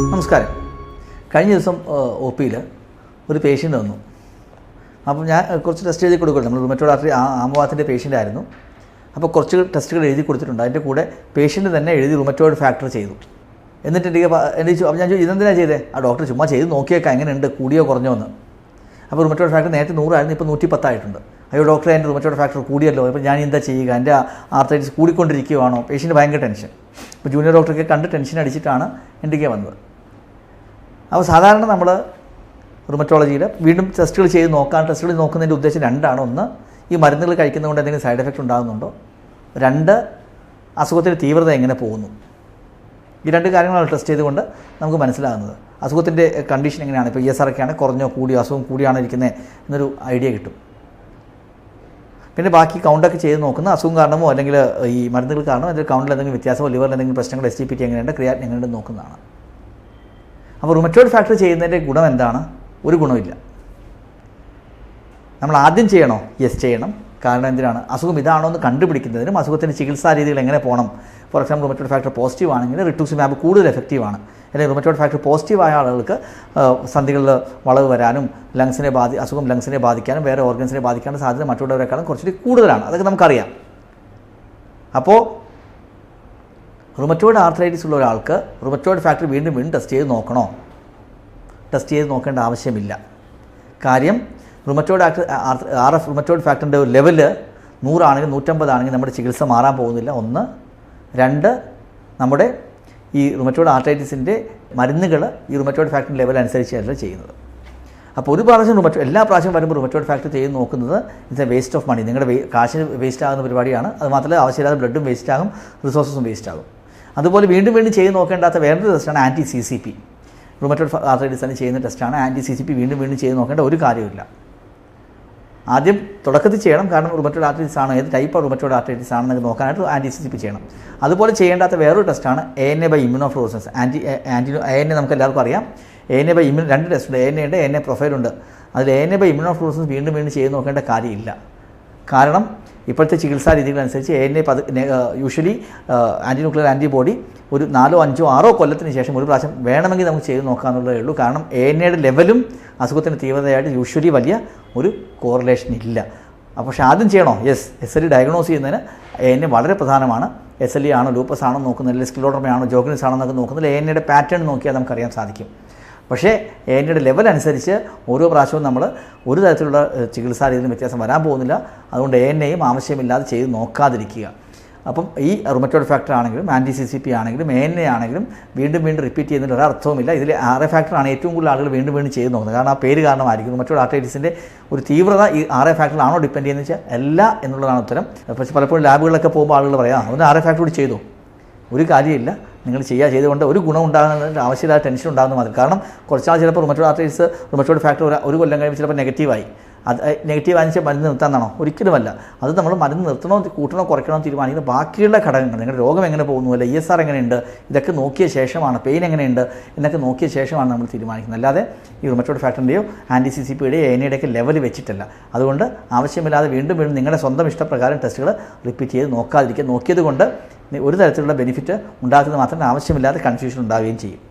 നമസ്കാരം. കഴിഞ്ഞ ദിവസം ഒ പിയിൽ ഒരു പേഷ്യൻ്റ് വന്നു. അപ്പോൾ ഞാൻ കുറച്ച് ടെസ്റ്റ് എഴുതി കൊടുക്കുന്നുണ്ട്. നമ്മൾ റുമറ്റോയ്ഡ് ആർട്ടറി ആമവാദത്തിൻ്റെ പേഷ്യൻ്റ് ആയിരുന്നു. അപ്പോൾ കുറച്ച് ടെസ്റ്റുകൾ എഴുതി കൊടുത്തിട്ടുണ്ട്. അതിൻ്റെ കൂടെ പേഷ്യൻ്റ് തന്നെ എഴുതി റുമറ്റോയ്ഡ് ഫാക്ടർ ചെയ്തു. എന്നിട്ട് എനിക്ക് അപ്പോൾ ഞാൻ ചോദിച്ചു ഇതെന്തിനാണ് ചെയ്തേ? ആ ഡോക്ടർ ചുമ്മാ ചെയ്ത് നോക്കിയേക്കാം എങ്ങനെയുണ്ട്, കൂടിയോ കുറഞ്ഞോ എന്ന്. അപ്പോൾ റുമറ്റോയ്ഡ് ഫാക്ടർ നേരത്തെ 100 ആയിരുന്നു, ഇപ്പോൾ 110 ആയിട്ടുണ്ട്. അയ്യോ ഡോക്ടറെ, എൻ്റെ റുമറ്റോയ്ഡ് ഫാക്ടർ കൂടിയല്ലോ, ഇപ്പോൾ ഞാൻ എന്താ ചെയ്യുക, എൻ്റെ ആർത്രൈറ്റിസ് കൂടിക്കൊണ്ടിരിക്കുകയാണോ? പേഷ്യൻ്റ് ഭയങ്കര ടെൻഷൻ. അപ്പോൾ ജൂനിയർ ഡോക്ടർക്ക് കണ്ട് ടെൻഷൻ അടിച്ചിട്ടാണ് എൻ്റെ വന്നത്. അപ്പോൾ സാധാരണ നമ്മൾ റുമറ്റോളജിയിൽ വീണ്ടും ടെസ്റ്റുകൾ ചെയ്ത് നോക്കാൻ, ടെസ്റ്റുകൾ നോക്കുന്നതിൻ്റെ ഉദ്ദേശം രണ്ടാണ്. ഒന്ന്, ഈ മരുന്നുകൾ കഴിക്കുന്നതുകൊണ്ട് എന്തെങ്കിലും സൈഡ് എഫക്റ്റ് ഉണ്ടാകുന്നുണ്ടോ? 2, അസുഖത്തിൻ്റെ തീവ്രത എങ്ങനെ പോകുന്നു? ഈ 2 കാര്യങ്ങളാണ് ടെസ്റ്റ് ചെയ്തുകൊണ്ട് നമുക്ക് മനസ്സിലാകുന്നത്. അസുഖത്തിൻ്റെ കണ്ടീഷൻ എങ്ങനെയാണ്, ഇപ്പോൾ ESR ഒക്കെ ആണെങ്കിൽ കുറഞ്ഞോ കൂടിയോ, അസുഖം കൂടിയാണോ ഇരിക്കുന്നത് എന്നൊരു ഐഡിയ കിട്ടും. പിന്നെ ബാക്കി കൗണ്ടൊക്കെ ചെയ്ത് നോക്കുന്ന അസുഖം കാരണമോ അല്ലെങ്കിൽ ഈ മരുന്നുകൾ കാരണമോ എന്തെങ്കിലും കൗണ്ടിൽ എന്തെങ്കിലും വ്യത്യാസമോ ലിവറിൽ എന്തെങ്കിലും പ്രശ്നങ്ങൾ, SGPT എങ്ങനെയുണ്ട്, ക്രിയാറ്റിൻ എങ്ങനെയുണ്ട് നോക്കുന്നതാണ്. അപ്പോൾ റുമറ്റോയ്ഡ് ഫാക്ടർ ചെയ്യുന്നതിൻ്റെ ഗുണം എന്താണ്? ഒരു ഗുണമില്ല. നമ്മൾ ആദ്യം ചെയ്യണോ? യെസ് ചെയ്യണം. കാരണം എന്തിനാണ്? അസുഖം ഇതാണോ എന്ന് കണ്ടുപിടിക്കുന്നതിനും അസുഖത്തിൻ്റെ ചികിത്സാ രീതികൾ എങ്ങനെ പോകണം. For example rheumatoid factor positive ആണെങ്കിൽ റിറ്റൂസിമാബ് കൂടുതൽ എഫക്റ്റീവാണ്. അല്ലെങ്കിൽ റുമറ്റോയ്ഡ് ഫാക്ടർ പോസിറ്റീവായ ആളുകൾക്ക് സന്ധികളിൽ വളവ് വരാനും അസുഖം ലങ്സിനെ ബാധിക്കാനും വേറെ ഓർഗൻസിനെ ബാധിക്കാനും സാധ്യത മറ്റുള്ളവരെക്കാളും കുറച്ചുകൂടി കൂടുതലാണ്. അതൊക്കെ നമുക്കറിയാം. അപ്പോൾ റുമറ്റോയ്ഡ് ആർത്രൈറ്റിസ് ഉള്ള ഒരാൾക്ക് റുമറ്റോയ്ഡ് ഫാക്ടർ വീണ്ടും ടെസ്റ്റ് ചെയ്ത് നോക്കണോ? ടെസ്റ്റ് ചെയ്ത് നോക്കേണ്ട ആവശ്യമില്ല. കാര്യം റുമറ്റോയ്ഡ് ഫാക്ടറിൻ്റെ ഒരു ലെവല് 100 ആണെങ്കിൽ 150 ആണെങ്കിൽ നമ്മുടെ ചികിത്സ മാറാൻ പോകുന്നില്ല. 1. 2, നമ്മുടെ ഈ റുമറ്റോയ്ഡ് ആർത്രൈറ്റിസിൻ്റെ മരുന്നുകൾ ഈ റുമറ്റോയ്ഡ് ഫാക്ടറിൻ്റെ ലെവൽ അനുസരിച്ചല്ല ചെയ്യുന്നത്. അപ്പോൾ ഒരു പ്രാവശ്യം എല്ലാ പ്രാവശ്യം വരുമ്പോൾ റുമറ്റോയ്ഡ് ഫാക്ടർ ചെയ്ത് നോക്കുന്നത് it's a waste of money. നിങ്ങളുടെ കാശിന് വേസ്റ്റ് ആകുന്ന പരിപാടിയാണ്. അത് മാത്രമല്ല ആവശ്യമില്ലാതെ ബ്ലഡും വേസ്റ്റ് ആകും, റിസോഴ്സസും വേസ്റ്റ് ആകും. അതുപോലെ വീണ്ടും ചെയ്ത് നോക്കേണ്ടാത്ത വേറൊരു ടെസ്റ്റാണ് ആൻറ്റി-CCP. റുമറ്റോയ്ഡ് ആർത്രൈറ്റിസിന് ചെയ്യുന്ന ടെസ്റ്റാണ് ആൻറ്റി-CCP. വീണ്ടും ചെയ്ത് നോക്കേണ്ട ഒരു കാര്യമില്ല. ആദ്യം തുടക്കത്തിൽ ചെയ്യണം. കാരണം റുമറ്റോയ്ഡ് ആർത്രൈറ്റിസ് ആണ്, ഏത് ടൈപ്പ് റുമറ്റോയ്ഡ് ആർത്രൈറ്റിസ് ആണെന്നൊക്കെ നോക്കാനായിട്ട് ആൻറ്റി-CCP ചെയ്യണം. അതുപോലെ ചെയ്യേണ്ടാത്ത വേറൊരു ടെസ്റ്റാണ് ANA ബൈ ഇമ്മ്യൂണോഫ്ലൂറസൻസ്. ANA നമുക്ക് എല്ലാവർക്കും അറിയാം. ANA ബൈ 2 ടെസ്റ്റുണ്ട്. ANA ഉണ്ട്, ANA പ്രൊഫൈലുണ്ട്. അതിൽ ANA ബൈ ഇമ്മ്യൂണോഫ്ലൂറസൻസ് വീണ്ടും ചെയ്ത് നോക്കേണ്ട കാര്യമില്ല. കാരണം ഇപ്പോഴത്തെ ചികിത്സാ രീതികളനുസരിച്ച് ANA യൂഷ്വലി ആൻറ്റിന്യൂക്ലിയർ ആൻറ്റിബോഡി ഒരു 4, 5, 6 കൊല്ലത്തിന് ശേഷം ഒരു പ്രാവശ്യം വേണമെങ്കിൽ നമുക്ക് ചെയ്ത് നോക്കാമെന്നുള്ളതേ ഉള്ളൂ. കാരണം ANAയുടെ ലെവലും അസുഖത്തിൻ്റെ തീവ്രതയായിട്ട് യൂഷ്വലി വലിയ ഒരു കോറിലേഷൻ ഇല്ല. അപ്പോൾ പക്ഷേ ആദ്യം ചെയ്യണോ? യെസ്. SLE ഡയഗ്നോസ് ചെയ്യുന്നതിന് ANA വളരെ പ്രധാനമാണ്. SLE ആണോ, ലൂപ്പസ് ആണോ നോക്കുന്നത്, അല്ലെങ്കിൽ സ്ക്ലിറോഡർമ ആണോ, ജോഗിനിസ് ആണോ എന്നൊക്കെ നോക്കുന്നത് ANAയുടെ പാറ്റേൺ നോക്കിയാൽ നമുക്കറിയാൻ സാധിക്കും. പക്ഷേ ANAയുടെ ലെവൽ അനുസരിച്ച് ഓരോ പ്രാവശ്യവും നമ്മൾ ഒരു തരത്തിലുള്ള ചികിത്സാ രീതിയിലും വ്യത്യാസം വരാൻ പോകുന്നില്ല. അതുകൊണ്ട് ANAയും ആവശ്യമില്ലാതെ ചെയ്ത് നോക്കാതിരിക്കുക. അപ്പം ഈ റുമറ്റോയ്ഡ് ഫാക്ടർ ആണെങ്കിലും ആൻറ്റി-CCP ആണെങ്കിലും ANA ആണെങ്കിലും വീണ്ടും റിപ്പീറ്റ് ചെയ്യുന്നതിൽ ഒരർത്ഥവുമില്ല. ഇതിൽ RA ഫാക്ടറാണ് ഏറ്റവും കൂടുതൽ ആളുകൾ വീണ്ടും ചെയ്ത് നോക്കുന്നത്. കാരണം ആ പേര് കാരണമായിരിക്കും. റുമറ്റോയ്ഡ് ആർത്രൈറ്റിസിൻ്റെ ഒരു തീവ്രത ഈ RA ഫാക്ടറിലാണോ ഡിപ്പെൻഡ് ചെയ്യുന്നത് വെച്ചാൽ അല്ല എന്നുള്ളതാണ് ഉത്തരം. പക്ഷേ പലപ്പോഴും ലാബുകളിലൊക്കെ പോകുമ്പോൾ ആളുകൾ പറയാം ഒന്ന് RA ഫാക്ടർ കൂടി ചെയ്തു. ഒരു കാര്യമില്ല. നിങ്ങൾ ചെയ്തുകൊണ്ട് ഒരു ഗുണം ഉണ്ടാകുന്നതിൻ്റെ ആവശ്യമില്ലാതെ ടെൻഷൻ ഉണ്ടാകുന്ന മാതിരി. കാരണം കുറച്ചാൾ ചിലപ്പോൾ റുമറ്റോയ്ഡ് ആർത്രൈറ്റിസ് റുമറ്റോയ്ഡ് ഫാക്ടർ ഒരു കൊല്ലം കഴിയുമ്പോൾ ചിലപ്പോൾ നെഗറ്റീവായി. അത് നെഗറ്റീവ് ആണെന്ന് വെച്ചാൽ മരുന്ന് നിർത്താനാണോ? ഒരിക്കലുമല്ല. അത് നമ്മൾ മരുന്ന് നിർത്തണോ, കൂട്ടണോ, കുറയ്ക്കണോ തീരുമാനിക്കുന്ന ബാക്കിയുള്ള ഘടകങ്ങൾ, നിങ്ങളുടെ രോഗം എങ്ങനെ പോകുന്നു, അല്ല ESR എങ്ങനെയുണ്ട്, ഇതൊക്കെ നോക്കിയ ശേഷമാണ്, പെയിൻ എങ്ങനെയുണ്ട് എന്നൊക്കെ നോക്കിയ ശേഷമാണ് നമ്മൾ തീരുമാനിക്കുന്നത്. അല്ലാതെ ഈ റുമറ്റോയ്ഡ് ഫാക്ടറിൻ്റെയോ ആൻറ്റി-CCPയുടെയോ ANAയുടെയൊക്കെ ലെവൽ വെച്ചിട്ടല്ല. അതുകൊണ്ട് ആവശ്യമില്ലാതെ വീണ്ടും നിങ്ങളുടെ സ്വന്തം ഇഷ്ടപ്രകാരം ടെസ്റ്റുകൾ റിപ്പീറ്റ് ചെയ്ത് നോക്കാതിരിക്കുക. നോക്കിയത് കൊണ്ട് ഒരു തരത്തിലുള്ള ബെനിഫിറ്റ് ഉണ്ടാക്കുന്നത് മാത്രമേ ആവശ്യമില്ലാതെ കൺഫ്യൂഷൻ ഉണ്ടാവുകയും ചെയ്യും.